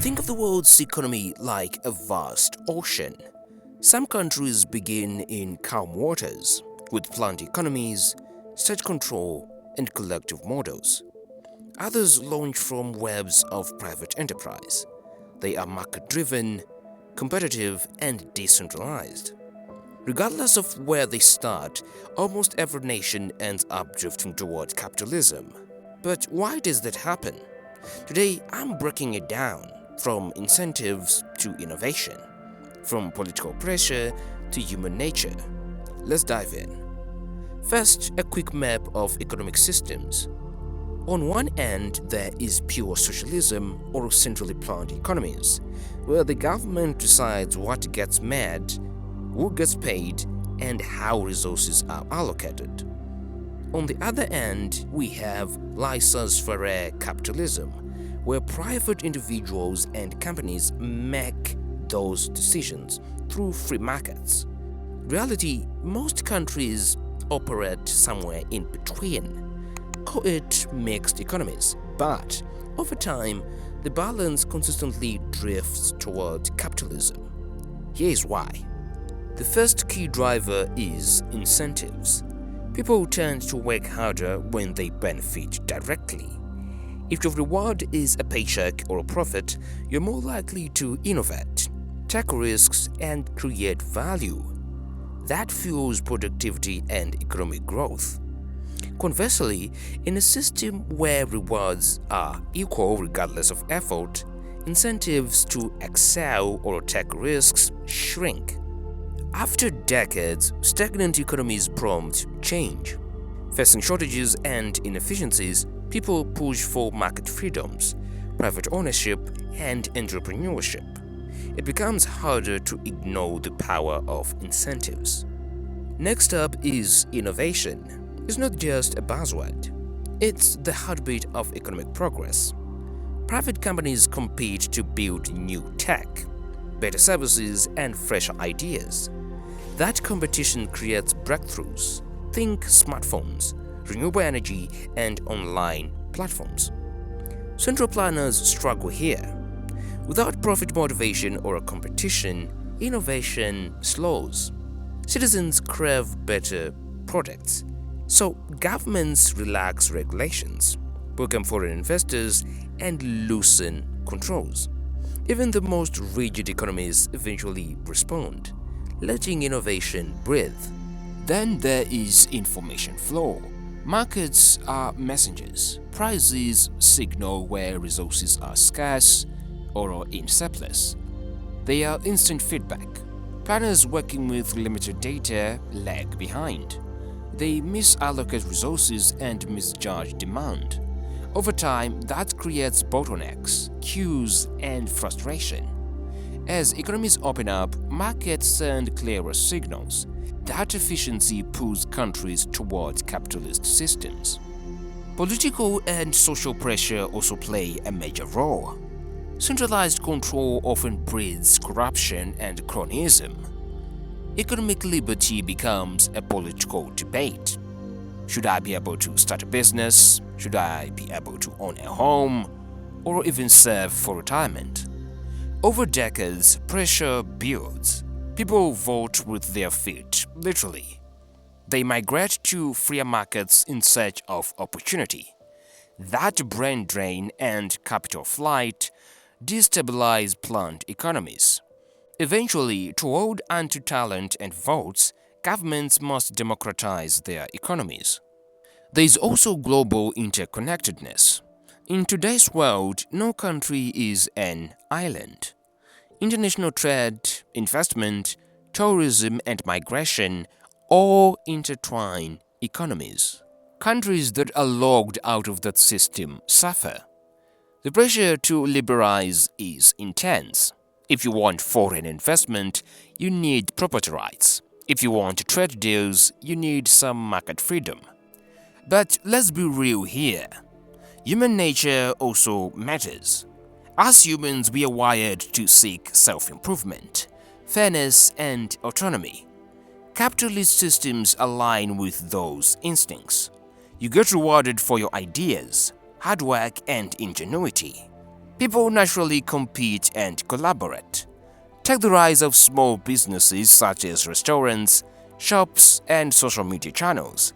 Think of the world's economy like a vast ocean. Some countries begin in calm waters, with planned economies, state control, and collective models. Others launch from webs of private enterprise. They are market-driven, competitive, and decentralized. Regardless of where they start, almost every nation ends up drifting toward capitalism. But why does that happen? Today, I'm breaking it down, from incentives to innovation, from political pressure to human nature. Let's dive in. First, a quick map of economic systems. On one end, there is pure socialism or centrally planned economies, where the government decides what gets made, who gets paid, and how resources are allocated. On the other end, we have laissez-faire capitalism, where private individuals and companies make those decisions through free markets. In reality, most countries operate somewhere in between. Call it mixed economies, but over time, the balance consistently drifts toward capitalism. Here's why. The first key driver is incentives. People tend to work harder when they benefit directly. If your reward is a paycheck or a profit, you're more likely to innovate, take risks, and create value. That fuels productivity and economic growth. Conversely, in a system where rewards are equal regardless of effort, incentives to excel or take risks shrink. After decades, stagnant economies prompt change. Facing shortages and inefficiencies, people push for market freedoms, private ownership, and entrepreneurship. It becomes harder to ignore the power of incentives. Next up is innovation. It's not just a buzzword. It's the heartbeat of economic progress. Private companies compete to build new tech, better services, and fresher ideas. That competition creates breakthroughs. Think smartphones, renewable energy, and online platforms. Central planners struggle here. Without profit motivation or a competition, innovation slows. Citizens crave better products. So governments relax regulations, welcome foreign investors, and loosen controls. Even the most rigid economies eventually respond, letting innovation breathe. Then there is information flow. Markets are messengers. Prices signal where resources are scarce or are in surplus. They are instant feedback. Planners working with limited data lag behind. They misallocate resources and misjudge demand. Over time, that creates bottlenecks, queues, and frustration. As economies open up, markets send clearer signals. That efficiency pulls countries toward capitalist systems. Political and social pressure also play a major role. Centralized control often breeds corruption and cronyism. Economic liberty becomes a political debate. Should I be able to start a business? Should I be able to own a home? Or even serve for retirement? Over decades, pressure builds. People vote with their feet, literally. They migrate to freer markets in search of opportunity. That brain drain and capital flight destabilize planned economies. Eventually, to hold onto talent and votes, governments must democratize their economies. There is also global interconnectedness. In today's world, no country is an island. International trade, investment, tourism, and migration all intertwine economies. Countries that are locked out of that system suffer. The pressure to liberalize is intense. If you want foreign investment, you need property rights. If you want trade deals, you need some market freedom. But let's be real here. Human nature also matters. As humans, we are wired to seek self-improvement, fairness, and autonomy. Capitalist systems align with those instincts. You get rewarded for your ideas, hard work, and ingenuity. People naturally compete and collaborate. Take the rise of small businesses such as restaurants, shops, and social media channels.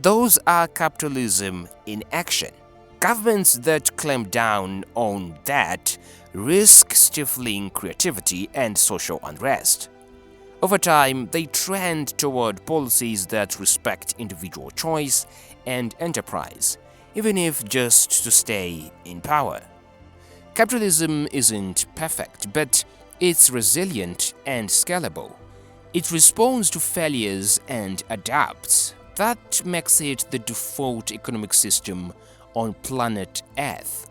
Those are capitalism in action. Governments that clamp down on that risk stifling creativity and social unrest. Over time, they trend toward policies that respect individual choice and enterprise, even if just to stay in power. Capitalism isn't perfect, but it's resilient and scalable. It responds to failures and adapts. That makes it the default economic system on planet Earth.